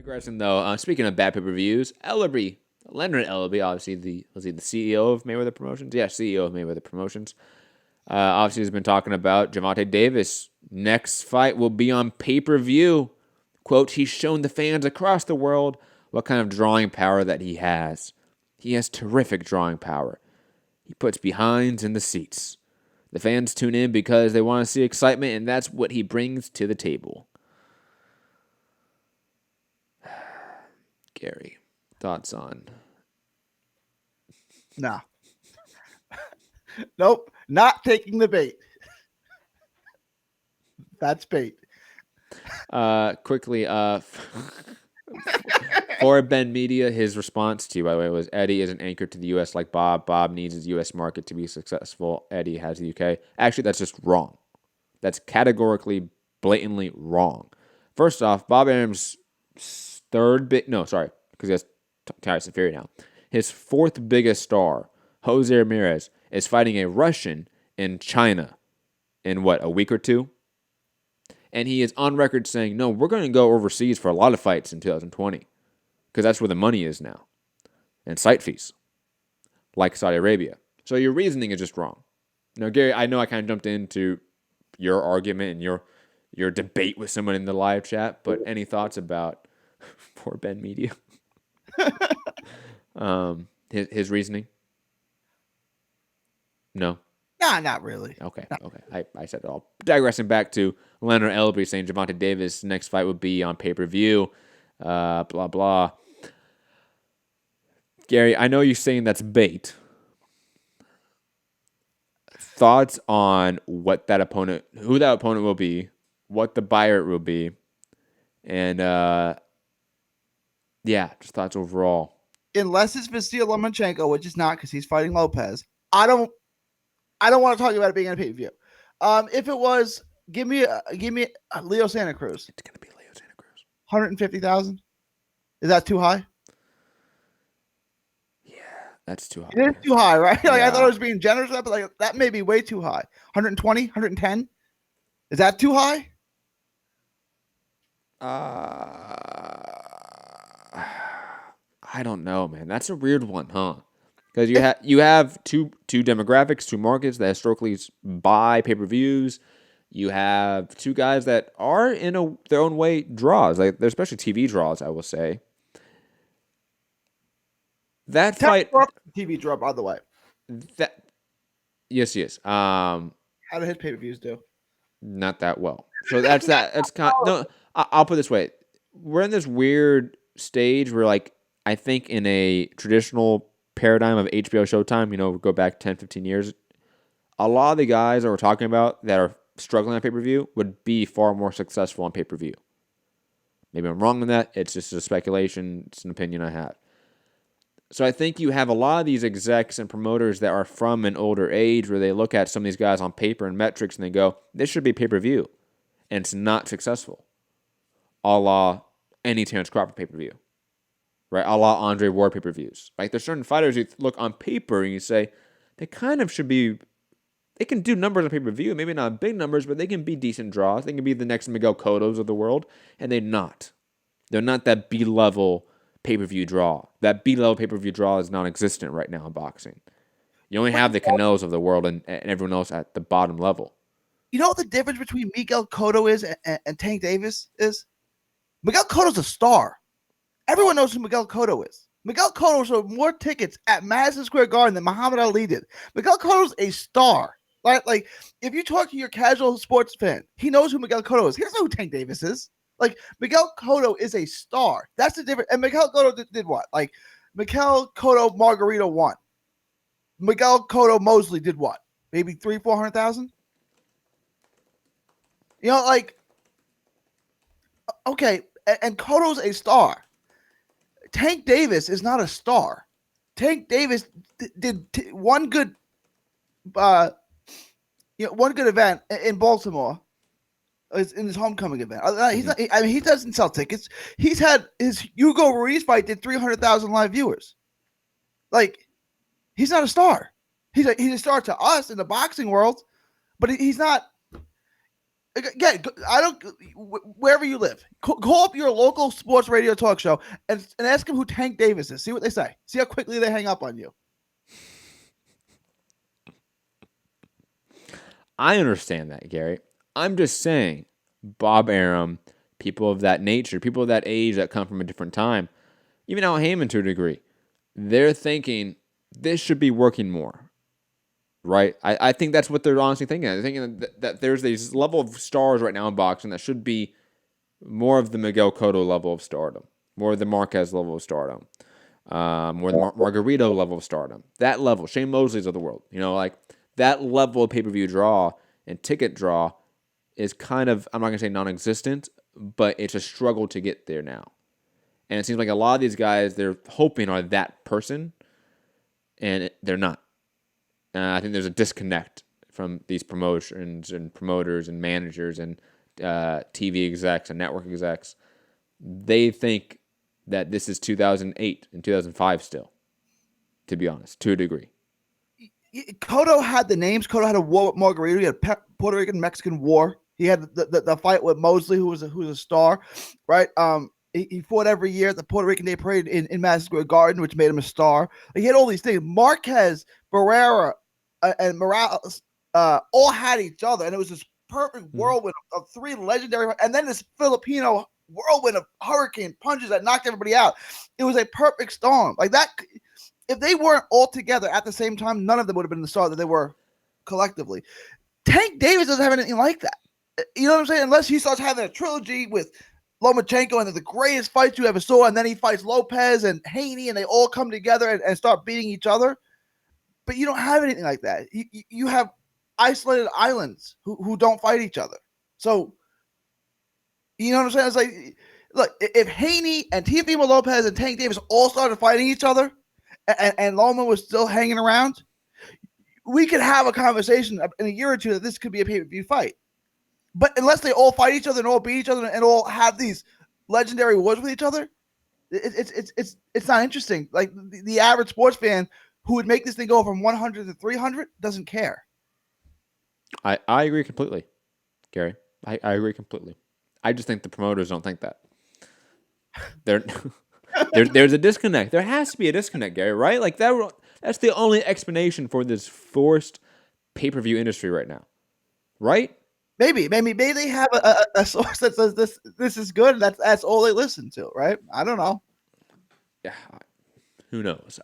Digressing though, speaking of bad pay-per-views, Leonard Ellerbe, obviously the CEO of Mayweather Promotions. Yeah, CEO of Mayweather Promotions. Obviously, has been talking about Gervonta Davis. Next fight will be on pay-per-view. Quote, he's shown the fans across the world what kind of drawing power that he has. He has terrific drawing power. He puts behinds in the seats. The fans tune in because they want to see excitement, and that's what he brings to the table. Gary, thoughts on? Nah. Nope. Not taking the bait. That's bait. Quickly, for Ben Media, his response to you, by the way, was Eddie is an anchor to the U.S. like Bob. Bob needs his U.S. market to be successful. Eddie has the U.K. Actually, that's just wrong. That's categorically, blatantly wrong. First off, Bob Arum's because he has Tyson Fury now. His fourth biggest star, Jose Ramirez, is fighting a Russian in China in a week or two? And he is on record saying, no, we're going to go overseas for a lot of fights in 2020 because that's where the money is now. And site fees, like Saudi Arabia. So your reasoning is just wrong. Now, Gary, I know I kind of jumped into your argument and your debate with someone in the live chat, but any thoughts about poor Ben Media? His reasoning? No? Nah, not really. Okay. I said it all. Digressing back to Leonard Ellerbe saying Gervonta Davis' next fight would be on pay-per-view. Blah, blah. Gary, I know you're saying that's bait. Thoughts on who that opponent will be, what the buyer will be, and just thoughts overall. Unless it's Vasyl Lomachenko, which is not because he's fighting Lopez. I don't want to talk about it being on a pay-per-view. If it was, give me Leo Santa Cruz. It's gonna be Leo Santa Cruz. 150,000. Is that too high? Yeah, that's too high. It is too high, right? Like I thought I was being generous, but like that may be way too high. 120, 110. Is that too high? I don't know, man. That's a weird one, huh? Because you have two demographics, two markets that historically buy pay-per-views. You have two guys that are in their own way draws, like they're especially TV draws, I will say. That fight, TV draw, by the way. Yes. How do his pay-per-views do? Not that well. So that's that. That's I'll put it this way: we're in this weird stage where, like, I think in a traditional paradigm of HBO Showtime, go back 10, 15 years, a lot of the guys that we're talking about that are struggling on pay-per-view would be far more successful on pay-per-view. Maybe I'm wrong on that. It's just a speculation. It's an opinion I have. So I think you have a lot of these execs and promoters that are from an older age where they look at some of these guys on paper and metrics and they go, this should be pay-per-view. And it's not successful. A la any Terrence Crawford pay-per-view. Right? A la Andre Ward pay-per-views. Like, there's certain fighters you look on paper and you say, they kind of should be, they can do numbers on pay-per-view, maybe not big numbers, but they can be decent draws. They can be the next Miguel Cottos of the world, and they're not. They're not that B-level pay-per-view draw. That B-level pay-per-view draw is non-existent right now in boxing. You only have the Canelos of the world and everyone else at the bottom level. You know what the difference between Miguel Cotto is and Tank Davis is? Miguel Cotto's a star. Everyone knows who Miguel Cotto is. Miguel Cotto sold more tickets at Madison Square Garden than Muhammad Ali did. Miguel Cotto's a star. Like, if you talk to your casual sports fan, he knows who Miguel Cotto is. He doesn't know who Tank Davis is. Like, Miguel Cotto is a star. That's the difference. And Miguel Cotto did what? Like, Miguel Cotto Margarito won. Miguel Cotto Mosley did what? Maybe 300,000-400,000? Like, okay, and Cotto's a star. Tank Davis is not a star. Tank Davis did one good event in Baltimore. In his homecoming event. He doesn't sell tickets. He's had his Hugo Ruiz fight did 300,000 live viewers. Like, he's not a star. He's a star to us in the boxing world, but he's not. Yeah, I don't. Wherever you live, call up your local sports radio talk show and ask them who Tank Davis is. See what they say. See how quickly they hang up on you. I understand that, Gary. I'm just saying, Bob Arum, people of that nature, people of that age that come from a different time, even Al Heyman to a degree, they're thinking this should be working more, right? I think that's what they're honestly thinking. They're thinking that there's this level of stars right now in boxing that should be more of the Miguel Cotto level of stardom, more of the Marquez level of stardom, more the Margarito level of stardom. That level, Shane Mosley's of the world, like that level of pay-per-view draw and ticket draw is kind of, I'm not going to say non-existent, but it's a struggle to get there now. And it seems like a lot of these guys, they're hoping are that person, and they're not. I think there's a disconnect from these promotions and promoters and managers and TV execs and network execs. They think that this is 2008 and 2005 still, to be honest, to a degree. Cotto had the names. Cotto had a war with Margarito. He had Puerto Rican-Mexican war. He had the fight with Mosley, who was a star, right? He fought every year at the Puerto Rican Day Parade in Madison Square Garden, which made him a star. He had all these things. Marquez, Barrera, and Morales all had each other, and it was this perfect whirlwind of three legendary, and then this Filipino whirlwind of hurricane punches that knocked everybody out. It was a perfect storm. Like that, if they weren't all together at the same time, none of them would have been the star that they were collectively. Tank Davis doesn't have anything like that. You know what I'm saying? Unless he starts having a trilogy with Lomachenko and the greatest fights you ever saw, and then he fights Lopez and Haney, and they all come together and start beating each other. But you don't have anything like that. You have isolated islands who don't fight each other. So, you know what I'm saying? It's like, look, if Haney and Teofimo Lopez and Tank Davis all started fighting each other and Loma was still hanging around, we could have a conversation in a year or two that this could be a pay-per-view fight. But unless they all fight each other and all beat each other and all have these legendary wars with each other, it's not interesting. Like the average sports fan who would make this thing go from 100 to 300 doesn't care. I agree completely, Gary. I agree completely. I just think the promoters don't think that. There's a disconnect. There has to be a disconnect, Gary, right? Like that's the only explanation for this forced pay-per-view industry right now, right? Maybe they have a source that says this is good, and that's all they listen to, right? I don't know. Yeah, who knows?